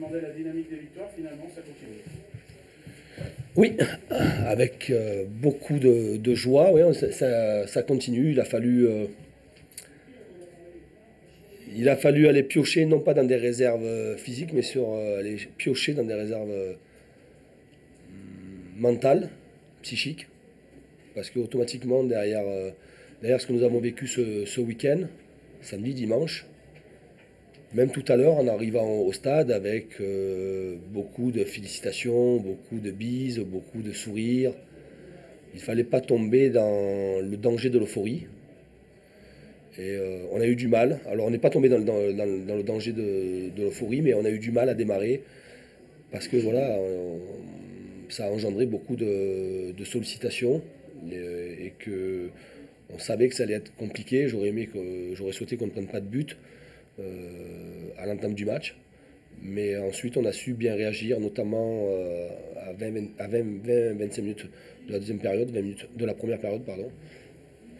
demandais la dynamique des victoires, finalement, ça continue. Oui, avec beaucoup de joie, ouais, ça continue. Il a fallu aller piocher, non pas dans des réserves physiques, mais aller piocher dans des réserves mentales, psychiques. Parce qu'automatiquement, derrière ce que nous avons vécu ce week-end, samedi, dimanche, même tout à l'heure, en arrivant au stade, avec beaucoup de félicitations, beaucoup de bises, beaucoup de sourires, il ne fallait pas tomber dans le danger de l'euphorie. Et on a eu du mal. Alors on n'est pas tombé dans le danger de l'euphorie, mais on a eu du mal à démarrer parce que voilà, ça a engendré beaucoup de sollicitations et que on savait que ça allait être compliqué. J'aurais souhaité qu'on ne prenne pas de but à l'entame du match. Mais ensuite, on a su bien réagir, notamment à 20-25 minutes de la deuxième période, 20 minutes de la première période, pardon.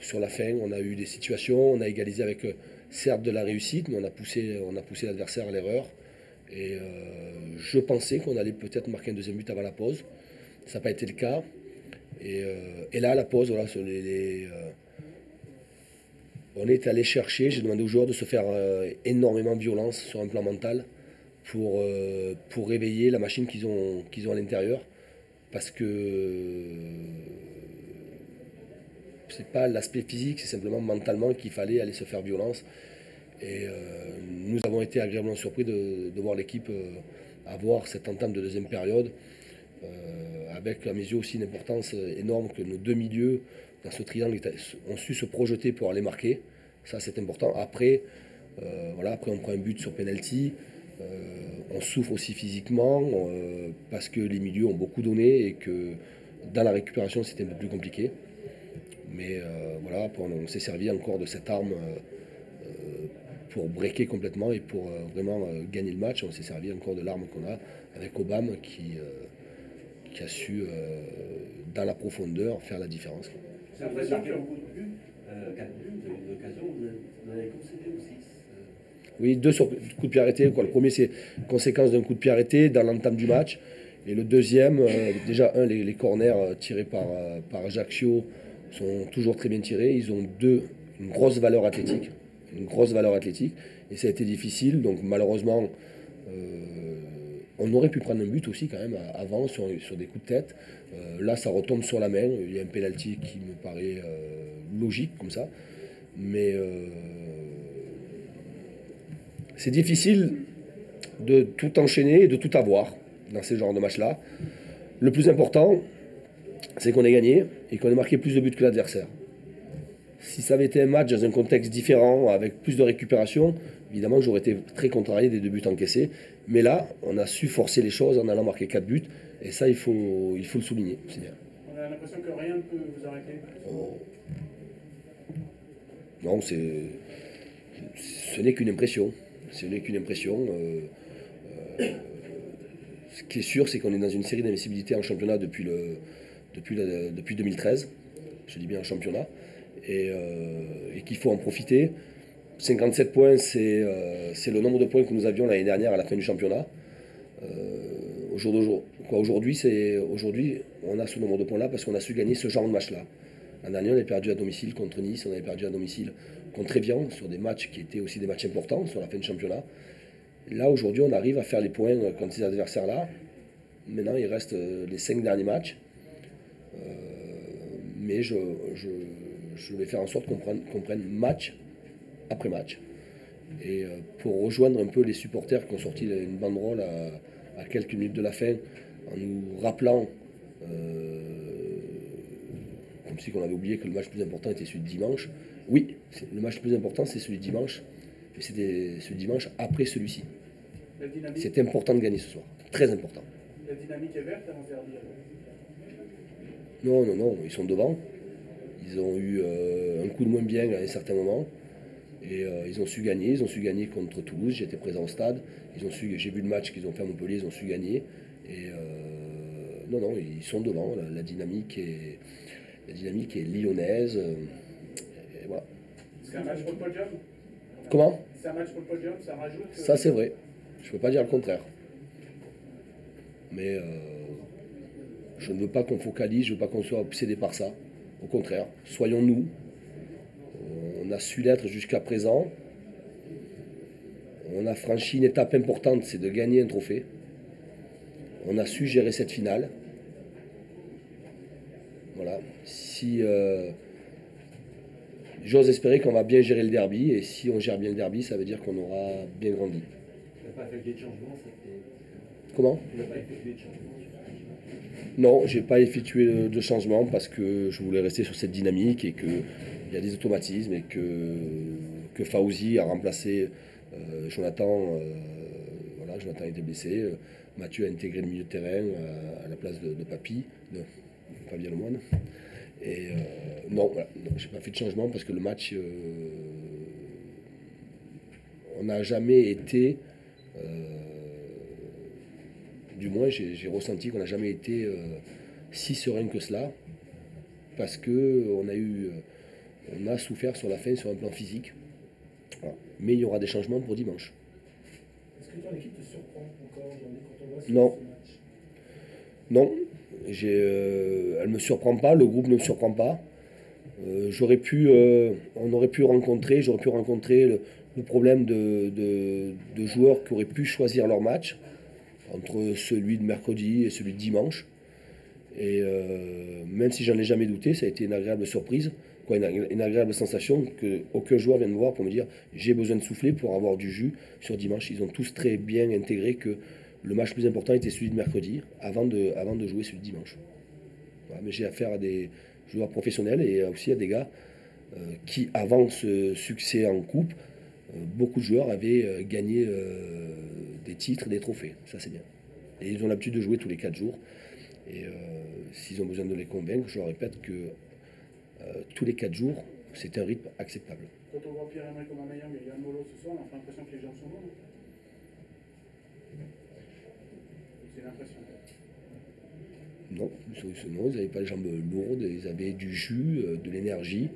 Sur la fin, on a eu des situations, on a égalisé avec certes de la réussite, mais on a poussé l'adversaire à l'erreur. Et je pensais qu'on allait peut-être marquer un deuxième but avant la pause. Ça n'a pas été le cas. Et là, à la pause, voilà, on est allé chercher, j'ai demandé aux joueurs de se faire énormément violence sur un plan mental pour réveiller la machine qu'ils ont à l'intérieur. Parce que c'est pas l'aspect physique, c'est simplement mentalement qu'il fallait aller se faire violence. Et nous avons été agréablement surpris de voir l'équipe avoir cette entame de deuxième période, avec à mes yeux aussi une importance énorme que nos deux milieux dans ce triangle ont su se projeter pour aller marquer. Ça c'est important. Après, après on prend un but sur penalty. On souffre aussi physiquement parce que les milieux ont beaucoup donné et que dans la récupération c'était un peu plus compliqué. Mais après, on s'est servi encore de cette arme pour breaker complètement et pour vraiment gagner le match. On s'est servi encore de l'arme qu'on a avec Obama qui a su, dans la profondeur, faire la différence. J'ai l'impression qu'il y a beaucoup de buts, 4 buts, vous avez eu l'occasion, vous en avez concédé aussi. Oui, 2 sur coup de pied arrêté. Le premier, c'est conséquence d'un coup de pied arrêté dans l'entame du match. Et le deuxième, déjà, les corners tirés par Ajaccio sont toujours très bien tirés. Ils ont une grosse valeur athlétique. Et ça a été difficile. Donc malheureusement, on aurait pu prendre un but aussi quand même avant sur des coups de tête. Là, ça retombe sur la main. Il y a un penalty qui me paraît logique comme ça. Mais c'est difficile de tout enchaîner et de tout avoir dans ces genres de matchs-là. Le plus important, c'est qu'on ait gagné et qu'on ait marqué plus de buts que l'adversaire. Si ça avait été un match dans un contexte différent, avec plus de récupération, évidemment j'aurais été très contrarié des 2 buts encaissés. Mais là, on a su forcer les choses en allant marquer 4 buts. Et ça, il faut le souligner. C'est bien. On a l'impression que rien ne peut vous arrêter. Non, ce n'est qu'une impression. Ce qui est sûr, c'est qu'on est dans une série d'invincibilité en championnat depuis 2013. Je dis bien en championnat. Et qu'il faut en profiter. 57 points, c'est le nombre de points que nous avions l'année dernière à la fin du championnat. Aujourd'hui, on a ce nombre de points-là parce qu'on a su gagner ce genre de match-là. L'an dernier, on avait perdu à domicile contre Nice, on avait perdu à domicile contre Evian, sur des matchs qui étaient aussi des matchs importants sur la fin du championnat. Là, aujourd'hui, on arrive à faire les points contre ces adversaires-là. Maintenant, il reste les 5 derniers matchs. Mais je vais faire en sorte qu'on prenne match après match. Et pour rejoindre un peu les supporters qui ont sorti une banderole à quelques minutes de la fin, en nous rappelant, comme si on avait oublié que le match le plus important était celui de dimanche. Oui, le match le plus important, c'est celui de dimanche. Mais c'était celui de dimanche après celui-ci. C'est important de gagner ce soir. Très important. La dynamique est verte avant Verdi. Non, ils sont devant. Ils ont eu un coup de moins bien à un certain moment. Et ils ont su gagner. Ils ont su gagner contre Toulouse. J'étais présent au stade. J'ai vu le match qu'ils ont fait à Montpellier. Ils ont su gagner. Et ils sont devant. La dynamique est lyonnaise. Et voilà. C'est un match pour le podium. Comment ? C'est un match pour le podium, ça rajoute. Ça, c'est vrai. Je ne peux pas dire le contraire. Mais je ne veux pas qu'on focalise, je ne veux pas qu'on soit obsédé par ça. Au contraire, soyons nous. On a su l'être jusqu'à présent. On a franchi une étape importante, c'est de gagner un trophée. On a su gérer cette finale. Voilà. Si j'ose espérer qu'on va bien gérer le derby, et si on gère bien le derby, ça veut dire qu'on aura bien grandi. Tu n'as pas effectué de changement, c'était... Comment? Tu n'as pas effectué de changement. Non, j'ai pas effectué de changement parce que je voulais rester sur cette dynamique et qu'il y a des automatismes et que Fauzi a remplacé Jonathan. Voilà, Jonathan était blessé. Mathieu a intégré le milieu de terrain à la place de Papy, de Fabien Lemoine. Et non, voilà, j'ai pas fait de changement parce que le match, on n'a jamais été. Du moins, j'ai ressenti qu'on n'a jamais été si serein que cela, parce qu'on a souffert sur la fin sur un plan physique. Voilà. Mais il y aura des changements pour dimanche. Est-ce que ton équipe te surprend encore aujourd'hui quand on voit Non. ce match? Non, elle ne me surprend pas, le groupe ne me surprend pas. J'aurais pu rencontrer le problème de joueurs qui auraient pu choisir leur match entre celui de mercredi et celui de dimanche. Et même si j'en ai jamais douté, ça a été une agréable surprise, une agréable sensation qu'aucun joueur vient me voir pour me dire j'ai besoin de souffler pour avoir du jus sur dimanche. Ils ont tous très bien intégré que le match plus important était celui de mercredi avant de jouer celui de dimanche. Voilà, mais j'ai affaire à des joueurs professionnels et aussi à des gars qui, avant ce succès en coupe, beaucoup de joueurs avaient gagné des titres, des trophées. Ça, c'est bien. Et ils ont l'habitude de jouer tous les 4 jours. Et s'ils ont besoin de les convaincre, je leur répète que tous les 4 jours, c'est un rythme acceptable. Quand on voit Pierre-Emerick Aubameyang et Yann Molo ce soir, on a l'impression que les gens sont bons. C'est l'impression. Non, ils n'avaient pas les jambes lourdes, ils avaient du jus, de l'énergie.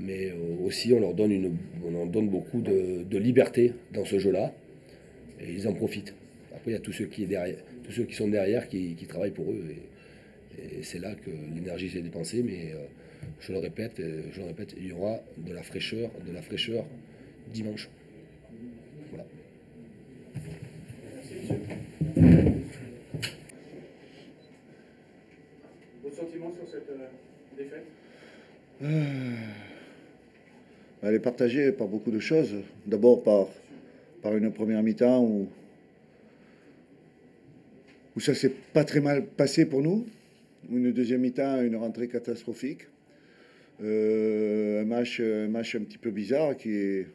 Mais aussi, on leur donne beaucoup de liberté dans ce jeu-là. Et ils en profitent. Après, il y a tous ceux qui sont derrière qui travaillent pour eux. Et c'est là que l'énergie s'est dépensée. Mais je le répète, il y aura de la fraîcheur dimanche. Voilà. Merci, monsieur. Votre sentiment sur cette défaite? Elle est partagée par beaucoup de choses. D'abord par une première mi-temps où ça s'est pas très mal passé pour nous. Une deuxième mi-temps, une rentrée catastrophique. Un match un petit peu bizarre qui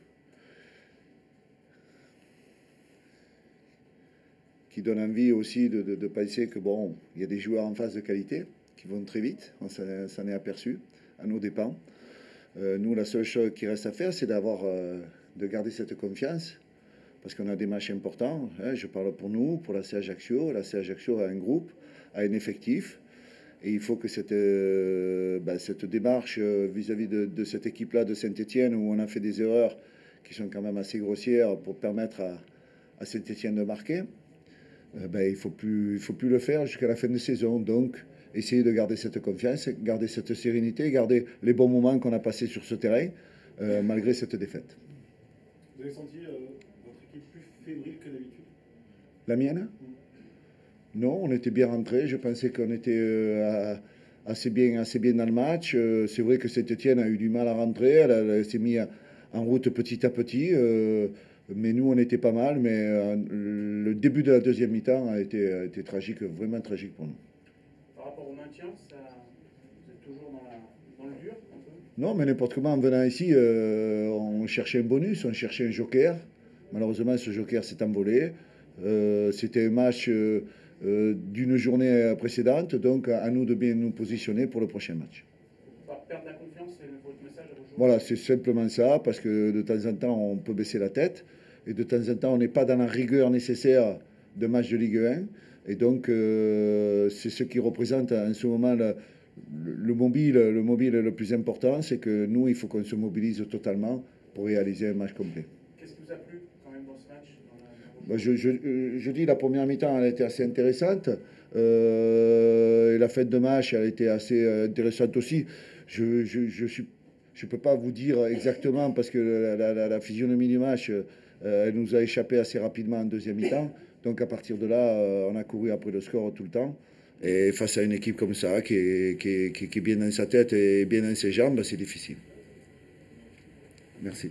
donne envie aussi de penser que bon, il y a des joueurs en face de qualité qui vont très vite. On s'en est aperçu à nos dépens. Nous, la seule chose qui reste à faire, c'est de garder cette confiance, parce qu'on a des matchs importants. Hein, je parle pour nous, pour la C Ajaccio. La C Ajaccio a un groupe, a un effectif, et il faut que cette démarche vis-à-vis de cette équipe-là de Saint-Étienne, où on a fait des erreurs qui sont quand même assez grossières pour permettre à Saint-Étienne de marquer, il faut plus le faire jusqu'à la fin de saison. Donc, essayer de garder cette confiance, garder cette sérénité, garder les bons moments qu'on a passés sur ce terrain, malgré cette défaite. Vous avez senti votre équipe plus fébrile que d'habitude? La mienne? Non, on était bien rentrés. Je pensais qu'on était assez bien dans le match. C'est vrai que Saint-Étienne a eu du mal à rentrer. Elle s'est mise en route petit à petit. Mais nous, on était pas mal. Mais le début de la deuxième mi-temps a été tragique, vraiment tragique pour nous. Par rapport au maintien, vous êtes toujours dans le dur un peu? Non, mais n'importe comment, en venant ici, on cherchait un bonus, on cherchait un joker. Malheureusement, ce joker s'est envolé. C'était un match d'une journée précédente, donc à nous de bien nous positionner pour le prochain match. Pas perdre la confiance, c'est votre message à vos joueurs? Voilà, c'est simplement ça, parce que de temps en temps, on peut baisser la tête, et de temps en temps, on n'est pas dans la rigueur nécessaire de match de Ligue 1. Et donc, c'est ce qui représente en ce moment le mobile le plus important, c'est que nous, il faut qu'on se mobilise totalement pour réaliser un match complet. Qu'est-ce qui vous a plu quand même dans ce match, Je dis la première mi-temps, elle a été assez intéressante. Et la fin de match, elle a été assez intéressante aussi. Je peux pas vous dire exactement parce que la physionomie du match, elle nous a échappé assez rapidement en deuxième mi-temps. Donc à partir de là, on a couru après le score tout le temps. Et face à une équipe comme ça, qui est bien dans sa tête et bien dans ses jambes, c'est difficile. Merci.